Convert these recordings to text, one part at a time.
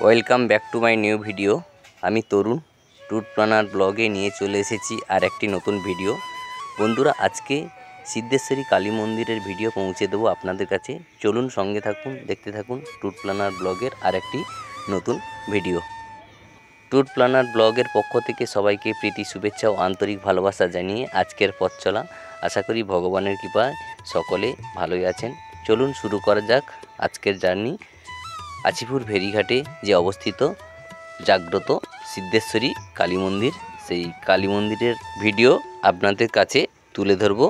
Welcome back to my new video. আমি তরুণ tour planner ব্লগে নিয়ে চলে এসেছি আর একটি নতুন ভিডিও। বন্ধুরা, আজকে সিদ্ধেশ্বরী কালী মন্দিরের ভিডিও পৌঁছে দেবো আপনাদের কাছে। চলুন সঙ্গে থাকুন, দেখতে থাকুন ট্যুর প্ল্যানার ব্লগের আর একটি নতুন ভিডিও। ট্যুর প্ল্যানার ব্লগের পক্ষ থেকে সবাইকে প্রীতি, শুভেচ্ছা ও আন্তরিক ভালোবাসা জানিয়ে আজকের পথ চলা। আশা করি ভগবানের কৃপায় সকলে ভালোই আছেন। চলুন শুরু করা যাক আজকের জার্নি। আচিপুর ফেরিঘাটে যে অবস্থিত জাগ্রত সিদ্ধেশ্বরী কালী মন্দির, সেই কালী মন্দিরের ভিডিও আপনাদের কাছে তুলে ধরব।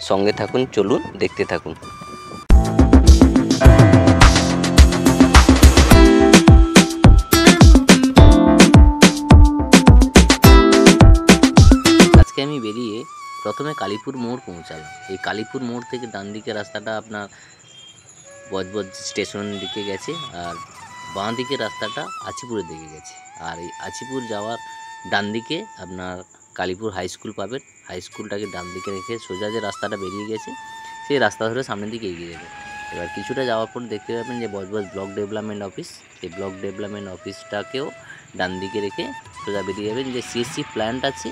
সঙ্গে থাকুন, চলুন দেখতে থাকুন। আজকে আমি বেরিয়ে প্রথমে কালীপুর মোড় পৌঁছালাম। এই কালীপুর মোড় থেকে ডান দিকে রাস্তাটা আপনার বজবজ স্টেশন দিকে গেছে, আর বাঁ দিকে রাস্তাটা আচিপুরের দিকে গেছে। আর এই আচিপুর যাওয়ার ডান দিকে আপনার কালীপুর হাই স্কুল পাবেন। হাই স্কুলটাকে ডান দিকে রেখে সোজা যে রাস্তাটা বেরিয়ে গেছে, সেই রাস্তা ধরে সামনের দিকে এগিয়ে যাবে। এবার কিছুটা যাওয়ার পর দেখতে পাবেন যে বজবজ ব্লক ডেভেলপমেন্ট অফিস। সেই ব্লক ডেভেলপমেন্ট অফিসটাকেও ডান দিকে রেখে সোজা বেরিয়ে যাবেন। যে সিএসসি প্ল্যান্ট আছে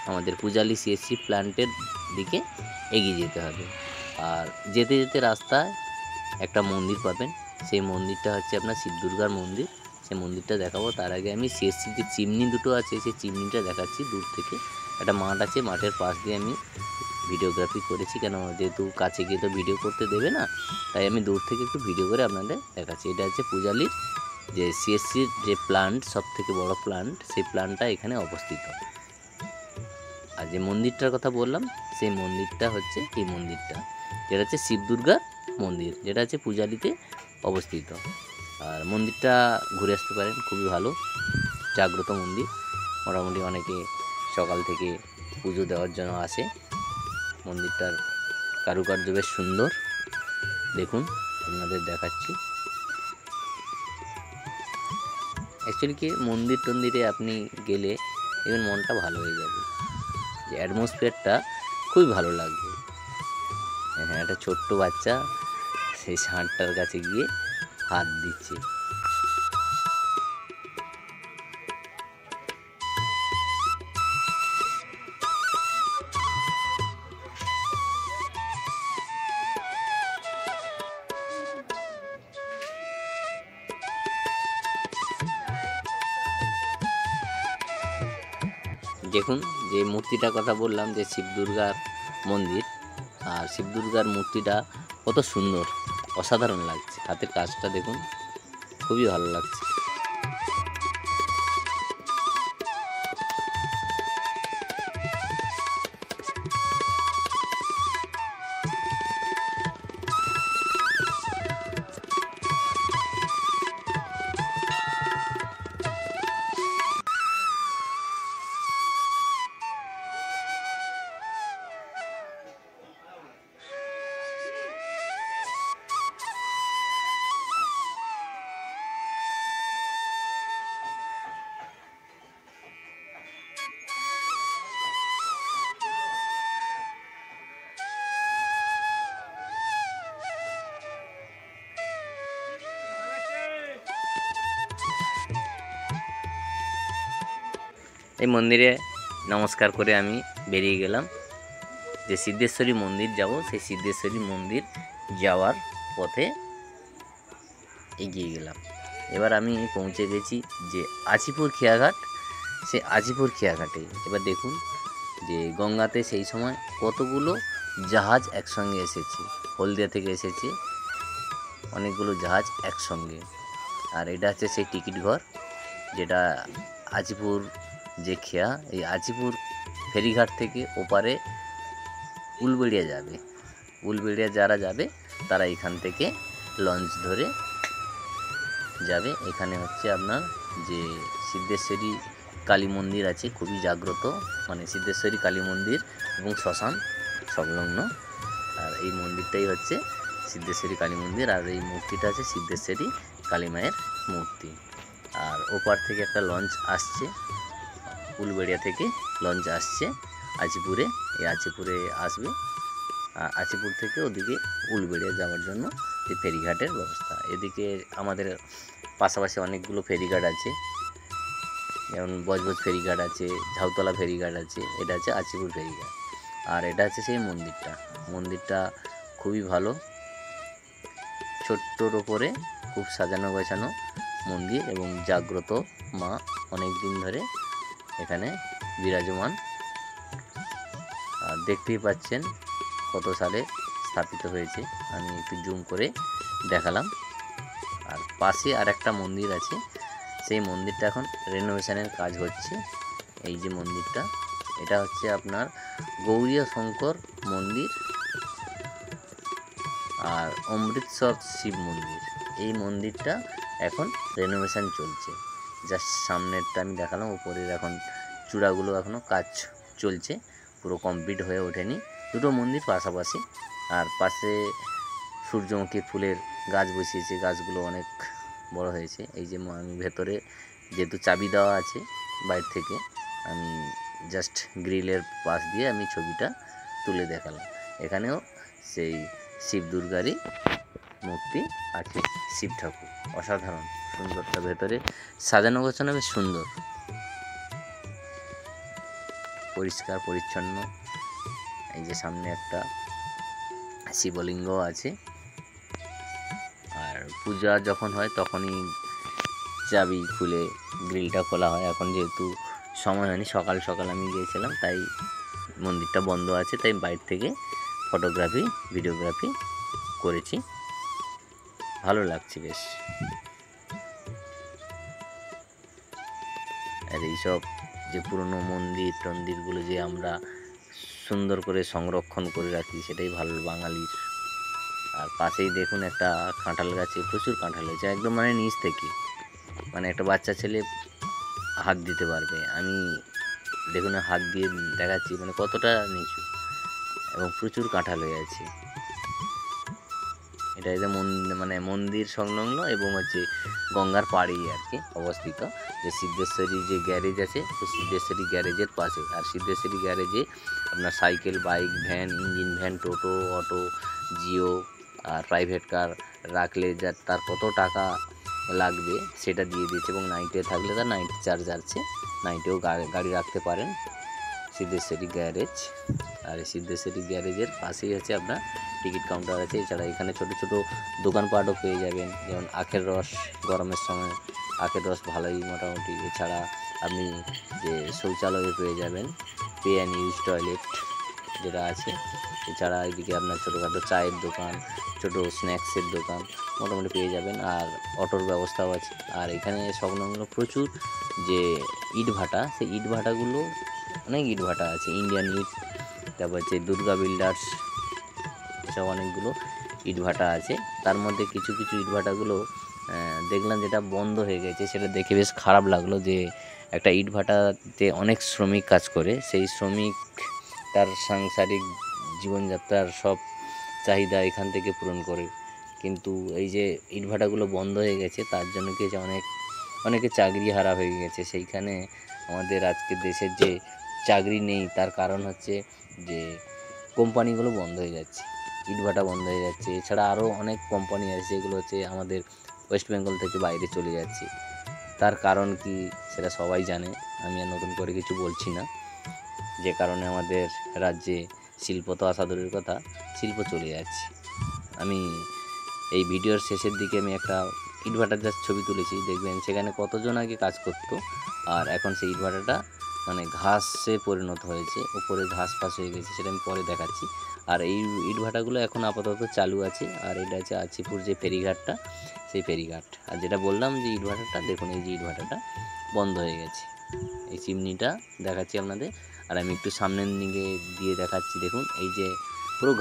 আমাদের পূজালি, সিএসসি প্ল্যান্টের দিকে এগিয়ে যেতে হবে। আর যেতে যেতে রাস্তায় একটা মন্দির পাবেন। সেই মন্দিরটা হচ্ছে আপনার শিব দুর্গার মন্দির। সেই মন্দিরটা দেখাবো। তার আগে আমি সিএসসি যে চিমনি দুটো আছে সেই চিমনিটা দেখাচ্ছি দূর থেকে। একটা মাঠ আছে, মাঠের পাশ দিয়ে আমি ভিডিওগ্রাফি করেছি, কেন যেহেতু কাছে গিয়ে তো ভিডিও করতে দেবে না, তাই আমি দূর থেকে একটু ভিডিও করে আপনাদের দেখাচ্ছি। এটা হচ্ছে পূজালির যে সিএসসির যে প্ল্যান্ট, সব থেকে বড় প্ল্যান্ট, সেই প্ল্যান্টটা এখানে অবস্থিত। আর যে মন্দিরটার কথা বললাম, সেই মন্দিরটা হচ্ছে এই মন্দিরটা, যেটা হচ্ছে শিব দুর্গার মন্দির, যেটা হচ্ছে পূজালিতে অবস্থিত। আর মন্দিরটা ঘুরে আসতে পারেন, খুবই ভালো জাগ্রত মন্দির। মোটামুটি অনেকে সকাল থেকে পুজো দেওয়ার জন্য আসে। মন্দিরটার কারুকার্য বেশ সুন্দর, দেখুন আপনাদের দেখাচ্ছি। অ্যাকচুয়ালি কি, মন্দির টন্দিরে আপনি গেলে দেখবেন মনটা ভালো হয়ে যাবে, যে অ্যাটমসফিয়ারটা খুবই ভালো লাগবে। হ্যাঁ, একটা ছোট্ট বাচ্চা সেই ষাঁড়টার কাছে গিয়ে হাত দিচ্ছে। দেখুন যে মূর্তিটার কথা বললাম, যে শিব দুর্গার মন্দির, আর শিব দুর্গার মূর্তিটা কত সুন্দর, অসাধারণ লাগছে। হাতের কাজটা দেখুন, খুবই ভালো লাগছে। এই মন্দিরে নমস্কার করে আমি বেরিয়ে গেলাম। যে সিদ্ধেশ্বরী মন্দির যাব, সেই সিদ্ধেশ্বরী মন্দির যাওয়ার পথে এগিয়ে গেলাম। এবার আমি পৌঁছে গেছি যে আচিপুর খেয়াঘাট। সে আচিপুর খেয়াঘাটে এবার দেখুন যে গঙ্গাতে সেই সময় কতগুলো জাহাজ একসঙ্গে এসেছে, হলদিয়া থেকে এসেছে অনেকগুলো জাহাজ একসঙ্গে। আর এটা হচ্ছে সেই টিকিট ঘর, যেটা আচিপুর যে খেয়া, এই আচিপুর ফেরিঘাট থেকে ওপারে উলবেড়িয়া যাবে। উলবেড়িয়া যারা যাবে তারা এখান থেকে লঞ্চ ধরে যাবে। এখানে হচ্ছে আপনার যে সিদ্ধেশ্বরী কালী মন্দির আছে, খুবই জাগ্রত, মানে সিদ্ধেশ্বরী কালী মন্দির এবং শ্মশান সংলগ্ন। আর এই মন্দিরটাই হচ্ছে সিদ্ধেশ্বরী কালী মন্দির, আর এই মূর্তিটা আছে সিদ্ধেশ্বরী কালী মায়ের মূর্তি। আর ওপার থেকে একটা লঞ্চ আসছে, উলবেড়িয়া থেকে লঞ্চ আসছে আচিপুরে। এই আচিপুরে আসবে, আচিপুর থেকে ওদিকে উলবেড়িয়া যাওয়ার জন্য যে ফেরিঘাটের ব্যবস্থা। এদিকে আমাদের পাশাপাশি অনেকগুলো ফেরিঘাট আছে, যেমন বজবজ ফেরিঘাট আছে, ঝাউতলা ফেরিঘাট আছে, এটা হচ্ছে আচিপুর ফেরিঘাট। আর এটা হচ্ছে সেই মন্দিরটা খুবই ভালো, ছোট্টর ওপরে খুব সাজানো গোছানো মন্দির এবং জাগ্রত মা অনেক দিন ধরে এখানে বিরাজমান। আর দেখতেই পাচ্ছেন কত সালে স্থাপিত হয়েছে, আমি একটু জুম করে দেখালাম। আর পাশে আর একটা মন্দির আছে, সেই মন্দিরটা এখন রেনোভেশনের কাজ হচ্ছে। এই যে মন্দিরটা, এটা হচ্ছে আপনার গৌরীয় শঙ্কর মন্দির আর অমৃতসর শিব মন্দির। এই মন্দিরটা এখন রেনোভেশন চলছে। জাস্ট সামনেরটা আমি দেখালাম, উপরের এখন চূড়াগুলো এখনও কাজ চলছে, পুরো কমপ্লিট হয়ে ওঠেনি। দুটো মন্দির পাশাপাশি, আর পাশে সূর্যমুখী ফুলের গাছ বসিয়েছে, গাছগুলো অনেক বড় হয়েছে। এই যে আমি ভেতরে যেহেতু চাবি দেওয়া আছে বাইরে থেকে, আমি জাস্ট গ্রিলের পাশ দিয়ে আমি ছবিটা তুলে দেখালাম। এখানেও সেই শিব দুর্গারই মূর্তি আছে, শিব ঠাকুর অসাধারণ সুন্দরটা, ভেতরে সাজানো গোছানো বেশ সুন্দর, পরিষ্কার পরিচ্ছন্ন। এই যে সামনে একটা শিবলিঙ্গ আছে। আর পূজা যখন হয় তখনই চাবি খুলে গ্রিলটা খোলা হয়। এখন যেহেতু সময় হয়নি, সকাল সকাল আমি গিয়েছিলাম, তাই মন্দিরটা বন্ধ আছে, তাই বাইরে থেকে ফটোগ্রাফি ভিডিওগ্রাফি করেছি। ভালো লাগছে বেশ। আর এইসব যে পুরনো মন্দিরগুলো যে আমরা সুন্দর করে সংরক্ষণ করে রাখি, সেটাই ভালো বাঙালির। আর পাশেই দেখুন একটা কাঁঠাল গাছে প্রচুর কাঁঠাল হয়েছে, একদম মানে নিচ থেকে, মানে একটা বাচ্চা ছেলে হাত দিতে পারবে। আমি দেখুন হাত দিয়ে দেখাচ্ছি মানে কতটা নিচু, এবং প্রচুর কাঁঠাল হয়ে আছে। এটা যে মানে মন্দির সংলগ্ন এবং হচ্ছে গঙ্গার পাড়েই আর কি অবস্থিত। যে সিদ্ধেশ্বরী যে গ্যারেজ আছে, তো সিদ্ধেশ্বরী গ্যারেজের পাশে। আর সিদ্ধেশ্বরী গ্যারেজে আপনার cycle, bike, van, engine van, toto, auto, জিও আর প্রাইভেট কার রাখলে তার কত টাকা লাগবে সেটা দিয়ে দিয়েছে। এবং নাইটে থাকলে তার নাইট চার্জ আছে, নাইটেও গাড়ি রাখতে পারেন সিদ্ধেশ্বরী গ্যারেজ। আর এই সিদ্ধেশ্বরী গ্যারেজের পাশেই আছে আপনার টিকিট কাউন্টার আছে। এছাড়া এখানে ছোটো ছোটো দোকানপাটও পেয়ে যাবেন, যেমন আখের রস, গরমের সময় আখের রস ভালোই মোটামুটি। এছাড়া আপনি যে শৌচালয় পেয়ে যাবেন, পে অ্যান্ড ইউজ টয়লেট যেটা আছে। এছাড়া এদিকে আপনার ছোটোখাটো চায়ের দোকান, ছোটো স্ন্যাক্সের দোকান মোটামুটি পেয়ে যাবেন। আর অটোর ব্যবস্থাও আছে। আর এখানে সংলগ্ন প্রচুর যে ইট ভাটা, সেই ইট ভাটাগুলো অনেক ইট ভাটা আছে, ইন্ডিয়ান ইট, তারপর হচ্ছে দুর্গা বিল্ডার্স, এসব অনেকগুলো ইট ভাটা আছে। তার মধ্যে কিছু কিছু ইট ভাটাগুলো দেখলাম যেটা বন্ধ হয়ে গেছে, সেটা দেখে বেশ খারাপ লাগলো। যে একটা ইট ভাটাতে অনেক শ্রমিক কাজ করে, সেই শ্রমিক তার সাংসারিক জীবনযাত্রার সব চাহিদা এখান থেকে পূরণ করে। কিন্তু এই যে ইট ভাটাগুলো বন্ধ হয়ে গেছে, তার জন্য কি যে অনেকে চাকরি হারা হয়ে গেছে। সেইখানে আমাদের আজকের দেশের যে চাকরি নেই, তার কারণ হচ্ছে যে কোম্পানিগুলো বন্ধ হয়ে যাচ্ছে, ইটভাটা বন্ধ হয়ে যাচ্ছে। এছাড়া আরও অনেক কোম্পানি আছে যেগুলো হচ্ছে আমাদের ওয়েস্ট বেঙ্গল থেকে বাইরে চলে যাচ্ছে। তার কারণ কি সেটা সবাই জানে, আমি আর নতুন করে কিছু বলছি না। যে কারণে আমাদের রাজ্যে শিল্প তো আসা দূরের কথা, শিল্প চলে যাচ্ছে। আমি এই ভিডিওর শেষের দিকে আমি একটা ইটভাটার জাস্ট ছবি তুলেছি, দেখবেন সেখানে কতজন আগে কাজ করতো, আর এখন সেই ইটভাটাটা মানে ঘাসে পরিণত হয়েছে, উপরে ঘাস ফাস হয়ে গেছে, সেটা আমি পরে দেখাচ্ছি। আর এই ইটভাটাগুলো এখন আপাতত চালু আছে। আর এটা আছে আচিপুর যে ফেরিঘাটটা, সেই ফেরিঘাট। আর যেটা বললাম যে ইটভাটাটা, দেখুন এই যে ইটভাটাটা বন্ধ হয়ে গেছে, এই চিমনিটা দেখাচ্ছি আপনাদের। আর আমি একটু সামনের দিকে দিয়ে দেখাচ্ছি, দেখুন এই যে পুরো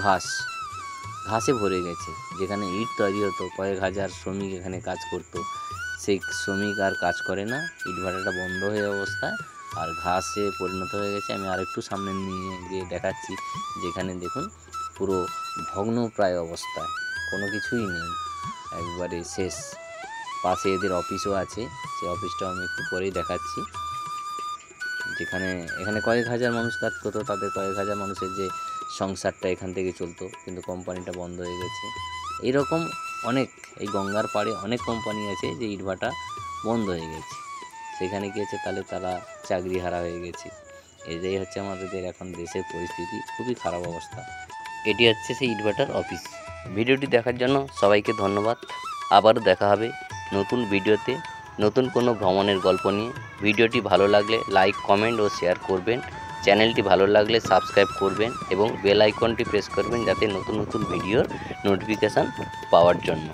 ঘাসে ভরে গেছে। যেখানে ইট তৈরি হতো, কয়েক হাজার শ্রমিক এখানে কাজ করতো, সেই শ্রমিক আর কাজ করে না, ইটভাটাটা বন্ধ হয়ে অবস্থায় আর ঘাসে পরিণত হয়ে গেছে। আমি আরেকটু সামনে নিয়ে গিয়ে দেখাচ্ছি, যেখানে দেখুন পুরো ভগ্নপ্রায় অবস্থায়, কোনো কিছুই নেই, একবারে শেষ। পাশে এদের অফিসও আছে, সেই অফিসটাও আমি একটু পরেই দেখাচ্ছি। এখানে কয়েক হাজার মানুষ কাজ করতো, তাদের কয়েক হাজার মানুষের যে সংসারটা এখান থেকে চলতো, কিন্তু কোম্পানিটা বন্ধ হয়ে গেছে। এইরকম অনেক এই গঙ্গার পাড়ে অনেক কোম্পানি আছে যে ইটভাটা বন্ধ হয়ে গেছে, সেখানে গিয়েছে, তাহলে তারা চাকরি হারা হয়ে গেছে। এটাই হচ্ছে আমাদের এখন দেশের পরিস্থিতি, খুবই খারাপ অবস্থা। এটি হচ্ছে সেই ইটভাটার অফিস। ভিডিওটি দেখার জন্য সবাইকে ধন্যবাদ। আবারও দেখা হবে নতুন ভিডিওতে, নতুন কোনো ভ্রমণের গল্প নিয়ে। ভিডিওটি ভালো লাগলে লাইক, কমেন্ট ও শেয়ার করবেন। চ্যানেলটি ভালো লাগলে সাবস্ক্রাইব করবেন এবং বেল আইকনটি প্রেস করবেন যাতে নতুন নতুন ভিডিওর নোটিফিকেশান পাওয়ার জন্য।